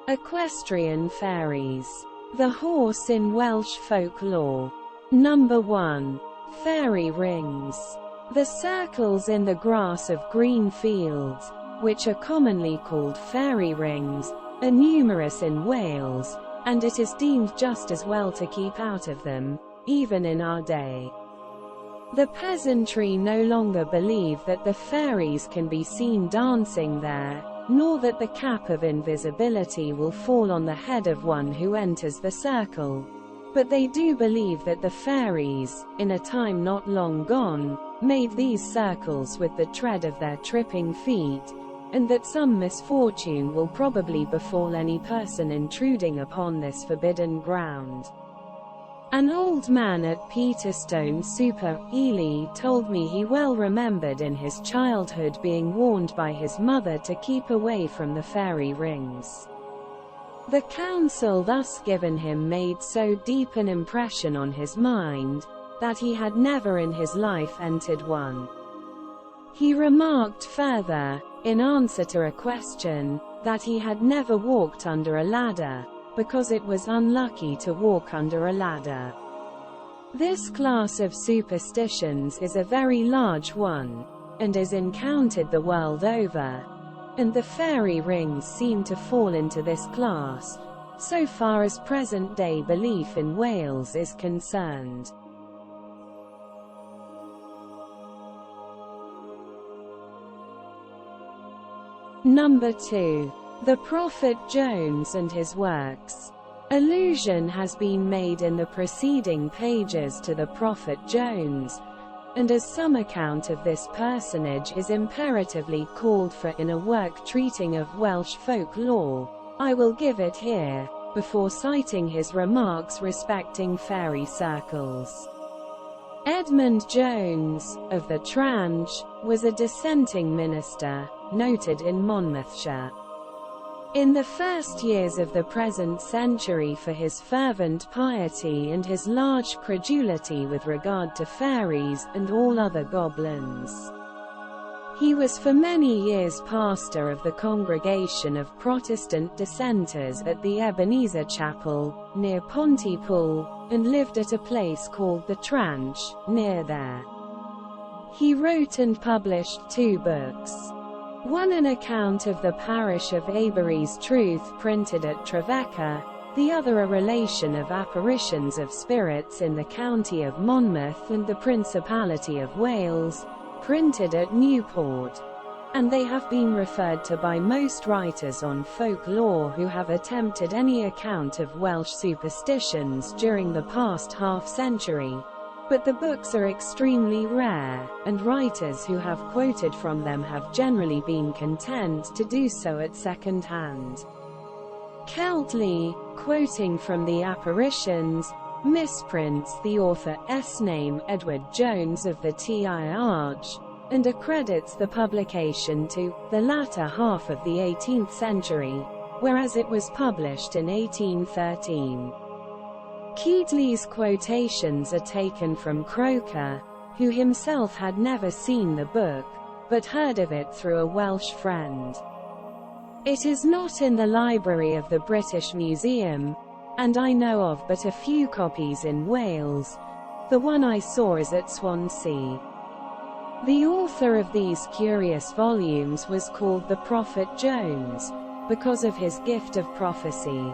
Equestrian Fairies. The horse in Welsh folklore. Number 1. Fairy rings. The circles in the grass of green fields, which are commonly called fairy rings, are numerous in Wales, and it is deemed just as well to keep out of them, even in our day. The peasantry no longer believe that the fairies can be seen dancing there, nor that the cap of invisibility will fall on the head of one who enters the circle. But they do believe that the fairies, in a time not long gone, made these circles with the tread of their tripping feet, and that some misfortune will probably befall any person intruding upon this forbidden ground. An old man at Peterstone super Ely told me he well remembered in his childhood being warned by his mother to keep away from the fairy rings. The counsel thus given him made so deep an impression on his mind, that he had never in his life entered one. He remarked further, in answer to a question, that he had never walked under a ladder, because it was unlucky to walk under a ladder. This class of superstitions is a very large one, and is encountered the world over, and the fairy rings seem to fall into this class, so far as present-day belief in Wales is concerned. Number 2. The Prophet Jones and his works. Allusion has been made in the preceding pages to the Prophet Jones, and as some account of this personage is imperatively called for in a work treating of Welsh folklore, I will give it here, before citing his remarks respecting fairy circles. Edmund Jones, of the Trange, was a dissenting minister, noted in Monmouthshire. In the first years of the present century for his fervent piety and his large credulity with regard to fairies and all other goblins. He was for many years pastor of the congregation of Protestant dissenters at the Ebenezer Chapel, near Pontypool, and lived at a place called the Trange, near there. He wrote and published 2 books. One an account of the parish of Avery's Truth printed at Trevecca, the other a relation of apparitions of spirits in the county of Monmouth and the Principality of Wales, printed at Newport, and they have been referred to by most writers on folklore who have attempted any account of Welsh superstitions during the past half-century. But the books are extremely rare, and writers who have quoted from them have generally been content to do so at second hand. Keltley, quoting from the apparitions, misprints the author's name Edward Jones of the Tyr, and accredits the publication to the latter half of the 18th century, whereas it was published in 1813. Keatley's quotations are taken from Croker, who himself had never seen the book, but heard of it through a Welsh friend. It is not in the library of the British Museum, and I know of but a few copies in Wales. The one I saw is at Swansea. The author of these curious volumes was called the Prophet Jones, because of his gift of prophecy.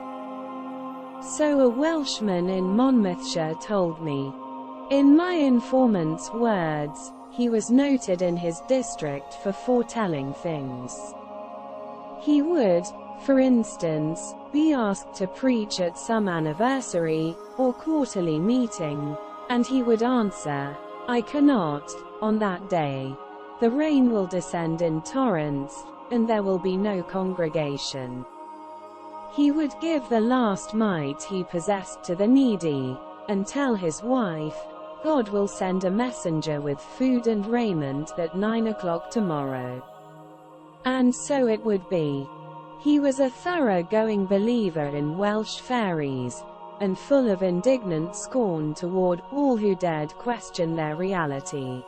So a Welshman in Monmouthshire told me. In my informant's words, he was noted in his district for foretelling things. He would, for instance, be asked to preach at some anniversary, or quarterly meeting, and he would answer, "I cannot, on that day. The rain will descend in torrents, and there will be no congregation." He would give the last mite he possessed to the needy, and tell his wife, "God will send a messenger with food and raiment at 9 o'clock tomorrow." And so it would be. He was a thorough-going believer in Welsh fairies, and full of indignant scorn toward all who dared question their reality.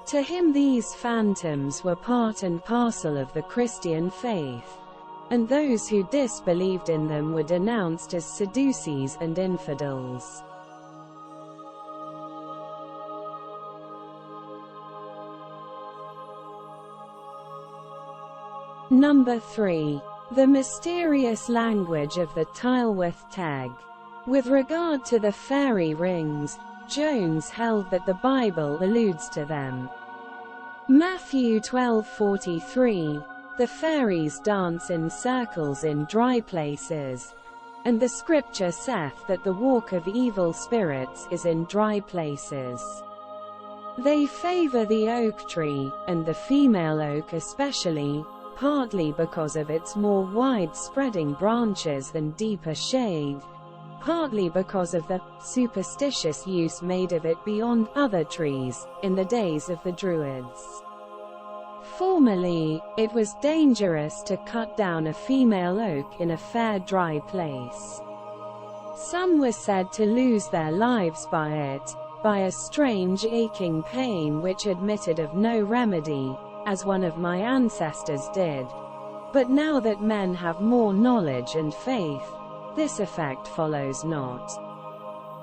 To him these phantoms were part and parcel of the Christian faith, and those who disbelieved in them were denounced as Sadducees and infidels. Number 3. The mysterious language of the Tylwyth Teg. With regard to the fairy rings, Jones held that the Bible alludes to them. Matthew 12:43, the fairies dance in circles in dry places, and the scripture saith that the walk of evil spirits is in dry places. They favor the oak tree, and the female oak especially, partly because of its more wide-spreading branches and deeper shade, partly because of the superstitious use made of it beyond other trees, in the days of the Druids. Formerly, it was dangerous to cut down a female oak in a fair dry place. Some were said to lose their lives by it, by a strange aching pain which admitted of no remedy, as one of my ancestors did. But now that men have more knowledge and faith, this effect follows not.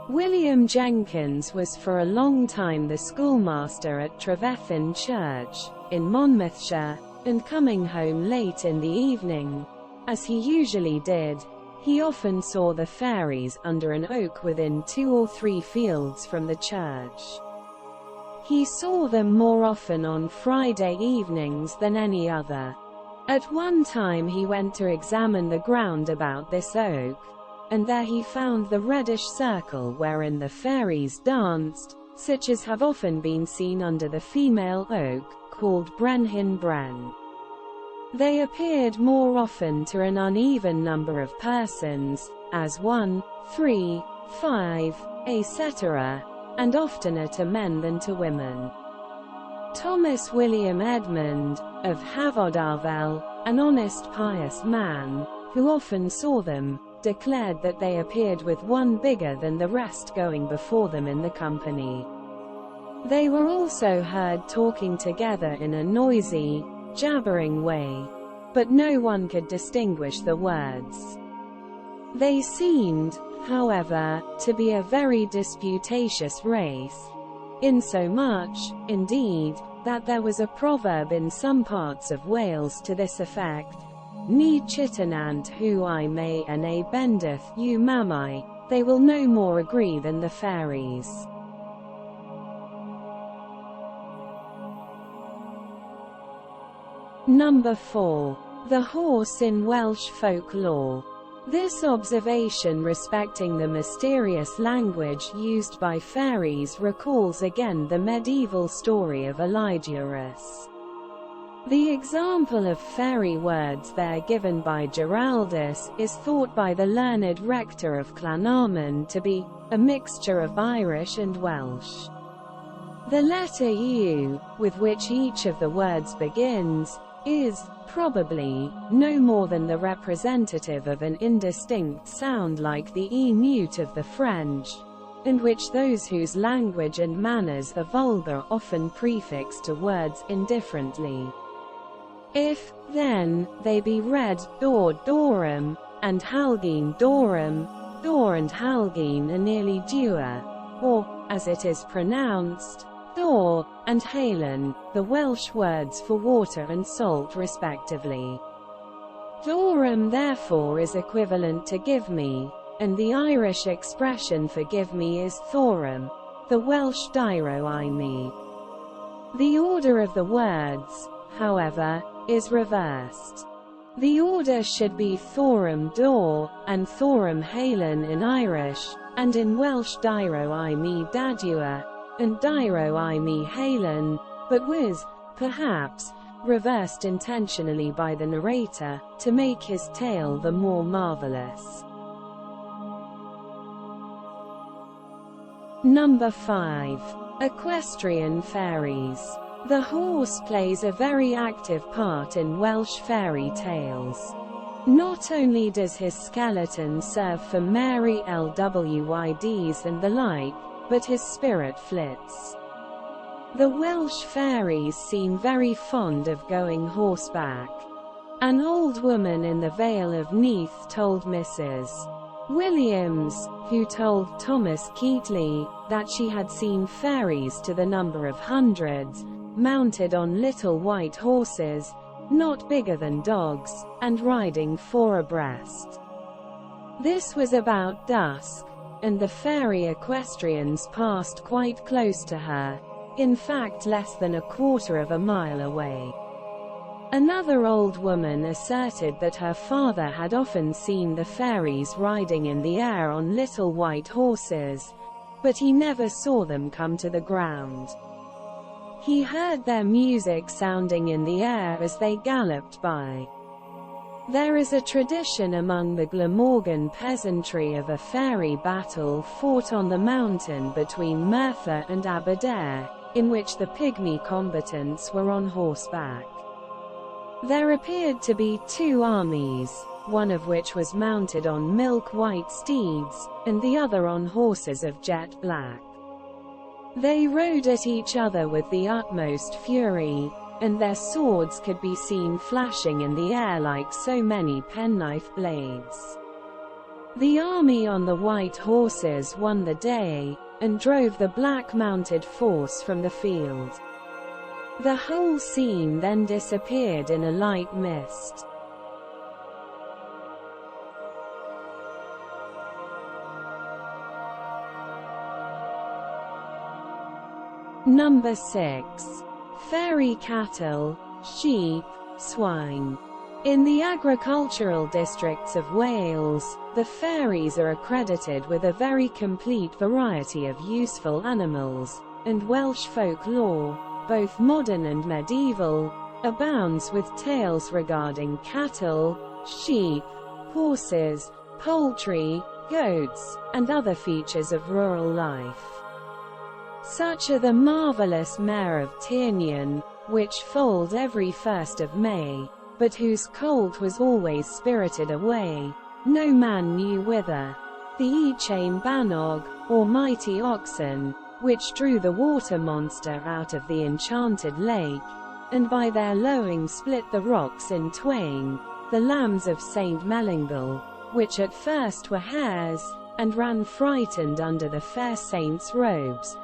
William Jenkins was for a long time the schoolmaster at Trefethin Church, in Monmouthshire, and coming home late in the evening, as he usually did, he often saw the fairies under an oak within 2 or 3 fields from the church. He saw them more often on Friday evenings than any other. At one time he went to examine the ground about this oak, and there he found the reddish circle wherein the fairies danced, such as have often been seen under the female oak, called Brenhin Bren. They appeared more often to an uneven number of persons, as 1, 3, 5, etc., and oftener to men than to women. Thomas William Edmund, of Havodarvel, an honest pious man, who often saw them, declared that they appeared with one bigger than the rest going before them in the company. They were also heard talking together in a noisy, jabbering way, but no one could distinguish the words. They seemed, however, to be a very disputatious race, insomuch, indeed, that there was a proverb in some parts of Wales to this effect: Ni chitanant hu I may na bendeth you mamai, they will no more agree than the fairies. Number 4. The horse in Welsh folklore. This observation respecting the mysterious language used by fairies recalls again the medieval story of Elidurus. The example of fairy words there given by Giraldus is thought by the learned rector of Llanarmon to be a mixture of Irish and Welsh. The letter U, with which each of the words begins, is, probably, no more than the representative of an indistinct sound like the E mute of the French, and which those whose language and manners are vulgar often prefix to words indifferently. If, then, they be read Dor Dorum, and Halgine Dorum, Dor and Halgine are nearly duer, or, as it is pronounced, Dor, and Halen, the Welsh words for water and salt respectively. Dorum therefore is equivalent to give me, and the Irish expression for give me is Thorum, the Welsh Diro I me. The order of the words, however, is reversed. The order should be Thorum Dor, and Thorum Halen in Irish, and in Welsh Diro I me Dadua, and Diro I me Halen, but was, perhaps, reversed intentionally by the narrator, to make his tale the more marvelous. Number 5. Equestrian Fairies. The horse plays a very active part in Welsh fairy tales. Not only does his skeleton serve for Mary Lwyds and the like, but his spirit flits. The Welsh fairies seem very fond of going horseback. An old woman in the Vale of Neath told Mrs. Williams, who told Thomas Keatley, that she had seen fairies to the number of hundreds, mounted on little white horses, not bigger than dogs, and riding four abreast. This was about dusk, and the fairy equestrians passed quite close to her, in fact less than a quarter of a mile away. Another old woman asserted that her father had often seen the fairies riding in the air on little white horses, but he never saw them come to the ground. He heard their music sounding in the air as they galloped by. There is a tradition among the Glamorgan peasantry of a fairy battle fought on the mountain between Merthyr and Aberdare, in which the pygmy combatants were on horseback. There appeared to be two armies, one of which was mounted on milk-white steeds, and the other on horses of jet black. They rode at each other with the utmost fury, and their swords could be seen flashing in the air like so many penknife blades. The army on the white horses won the day, and drove the black-mounted force from the field. The whole scene then disappeared in a light mist. Number 6. Fairy cattle, sheep, swine. In the agricultural districts of Wales, the fairies are accredited with a very complete variety of useful animals, and Welsh folklore, both modern and medieval, abounds with tales regarding cattle, sheep, horses, poultry, goats, and other features of rural life. Such are the marvellous mare of Tiernion, which foaled every 1st of May, but whose colt was always spirited away, no man knew whither. The Echain Bannog, or mighty oxen, which drew the water monster out of the enchanted lake, and by their lowing split the rocks in twain, the lambs of St. Mellingle, which at first were hares, and ran frightened under the fair saint's robes,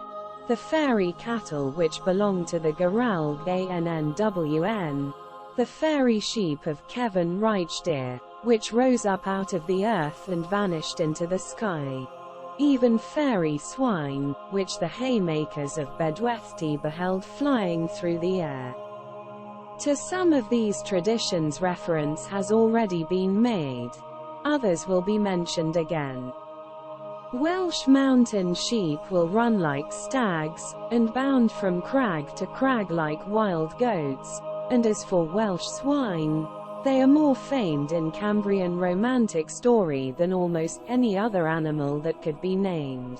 the fairy cattle which belonged to the Geralg Annwn, the fairy sheep of Cefn Reichdeer, which rose up out of the earth and vanished into the sky. Even fairy swine, which the haymakers of Bedwellty beheld flying through the air. To some of these traditions reference has already been made. Others will be mentioned again. Welsh mountain sheep will run like stags, and bound from crag to crag like wild goats, and as for Welsh swine, they are more famed in Cambrian romantic story than almost any other animal that could be named.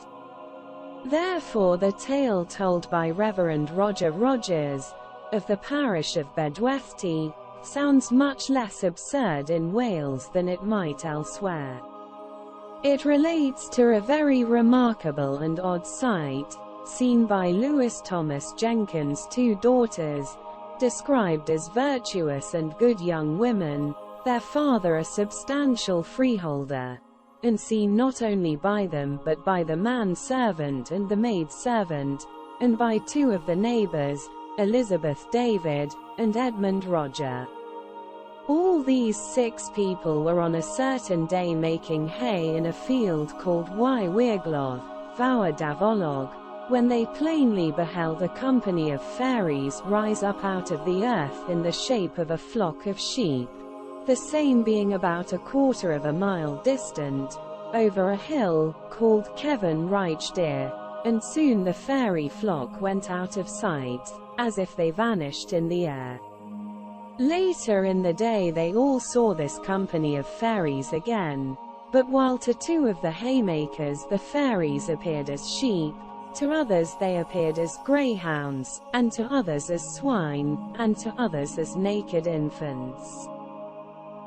Therefore the tale told by Reverend Roger Rogers, of the parish of Bedwellty, sounds much less absurd in Wales than it might elsewhere. It relates to a very remarkable and odd sight, seen by Lewis Thomas Jenkins' two daughters, described as virtuous and good young women, their father a substantial freeholder, and seen not only by them but by the man-servant and the maid-servant, and by two of the neighbours, Elizabeth David, and Edmund Roger. All these 6 people were on a certain day making hay in a field called Y Wirglodd, Fawr Davolog, when they plainly beheld a company of fairies rise up out of the earth in the shape of a flock of sheep, the same being about a quarter of a mile distant, over a hill, called Cefn Reichdeer, and soon the fairy flock went out of sight, as if they vanished in the air. Later in the day they all saw this company of fairies again, but while to 2 of the haymakers the fairies appeared as sheep, to others they appeared as greyhounds, and to others as swine, and to others as naked infants.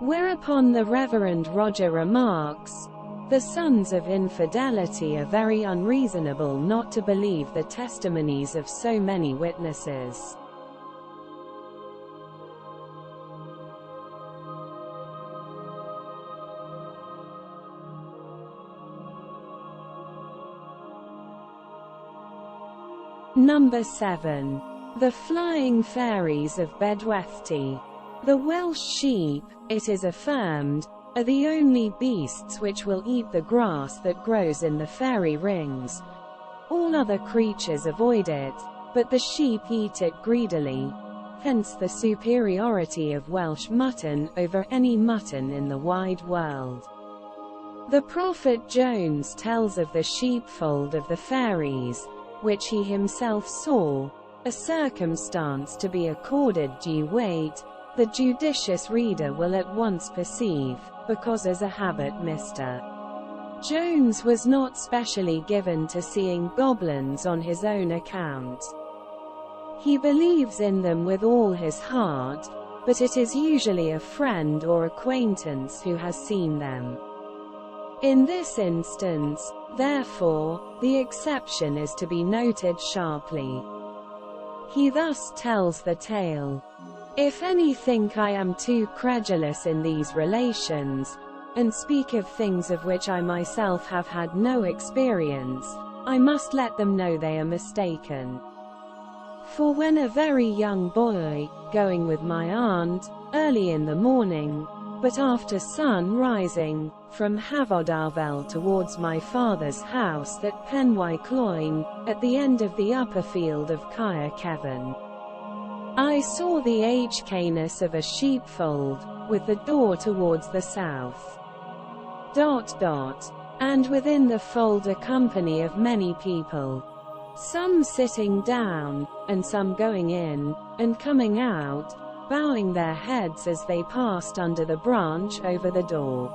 Whereupon the Reverend Roger remarks, "The sons of infidelity are very unreasonable not to believe the testimonies of so many witnesses." Number 7. The Flying Fairies of Bedwellty. The Welsh sheep, it is affirmed, are the only beasts which will eat the grass that grows in the fairy rings. All other creatures avoid it, but the sheep eat it greedily. Hence the superiority of Welsh mutton over any mutton in the wide world. The prophet Jones tells of the sheepfold of the fairies, which he himself saw, a circumstance to be accorded due weight, the judicious reader will at once perceive, because as a habit Mr. Jones was not specially given to seeing goblins on his own account. He believes in them with all his heart, but it is usually a friend or acquaintance who has seen them. In this instance, therefore, the exception is to be noted sharply. He thus tells the tale. If any think I am too credulous in these relations, and speak of things of which I myself have had no experience, I must let them know they are mistaken. For when a very young boy, going with my aunt, early in the morning, but after sun rising, from Havodarvel towards my father's house at Penwicloen, at the end of the upper field of Cae'r, I saw the canis of a sheepfold, with the door towards the south. And within the fold a company of many people, some sitting down, and some going in, and coming out, bowing their heads as they passed under the branch over the door.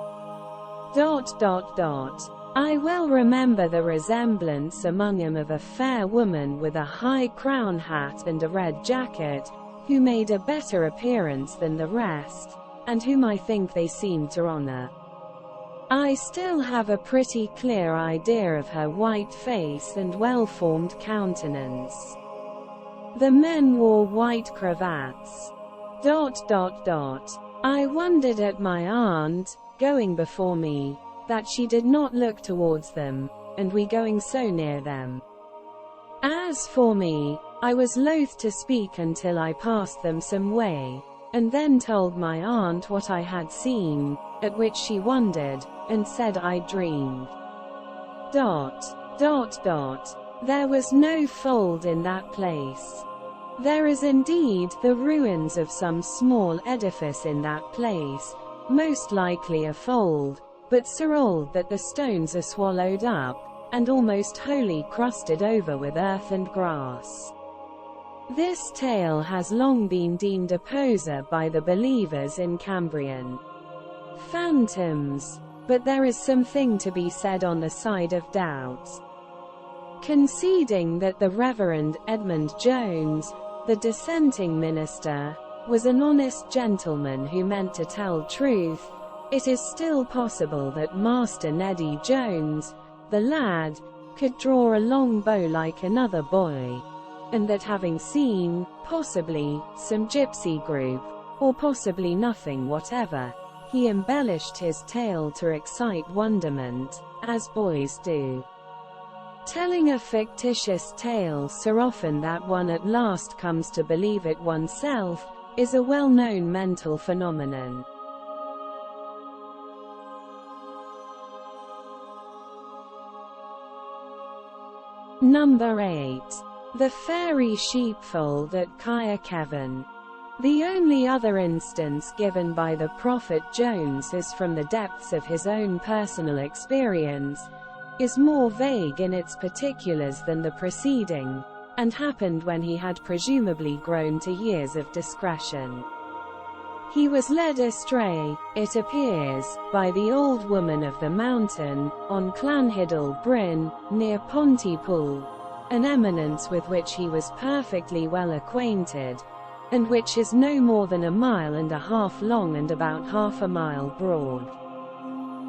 I well remember the resemblance among them of a fair woman with a high crown hat and a red jacket, who made a better appearance than the rest, and whom I think they seemed to honor. I still have a pretty clear idea of her white face and well-formed countenance. The men wore white cravats. I wondered at my aunt, going before me, that she did not look towards them, and we going so near them. As for me, I was loath to speak until I passed them some way, and then told my aunt what I had seen, at which she wondered, and said I dreamed. There was no fold in that place. There is indeed the ruins of some small edifice in that place, most likely a fold, but so old that the stones are swallowed up, and almost wholly crusted over with earth and grass. This tale has long been deemed a poser by the believers in Cambrian phantoms, but there is something to be said on the side of doubt. Conceding that the Reverend Edmund Jones, the dissenting minister, was an honest gentleman who meant to tell truth, it is still possible that Master Neddy Jones, the lad, could draw a long bow like another boy, and that having seen, possibly, some gypsy group, or possibly nothing whatever, he embellished his tale to excite wonderment, as boys do. Telling a fictitious tale so often that one at last comes to believe it oneself, is a well-known mental phenomenon. Number 8. The Fairy Sheepfold at Cae'r. The only other instance given by the prophet Jones is from the depths of his own personal experience, is more vague in its particulars than the preceding, and happened when he had presumably grown to years of discretion. He was led astray, it appears, by the old woman of the mountain, on Llanhiddel Bryn, near Pontypool, an eminence with which he was perfectly well acquainted, and which is no more than 1.5 miles long and about half a mile broad.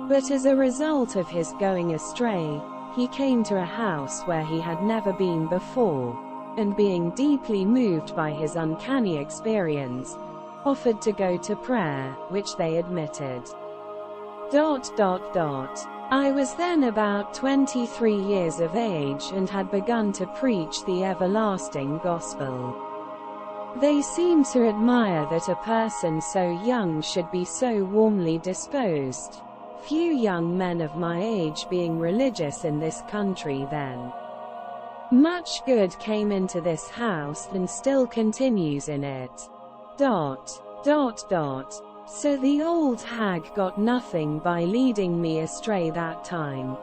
But as a result of his going astray, he came to a house where he had never been before, and being deeply moved by his uncanny experience, offered to go to prayer, which they admitted. I was then about 23 years of age and had begun to preach the everlasting gospel. They seemed to admire that a person so young should be so warmly disposed. Few young men of my age being religious in this country then. Much good came into this house and still continues in it. So the old hag got nothing by leading me astray that time.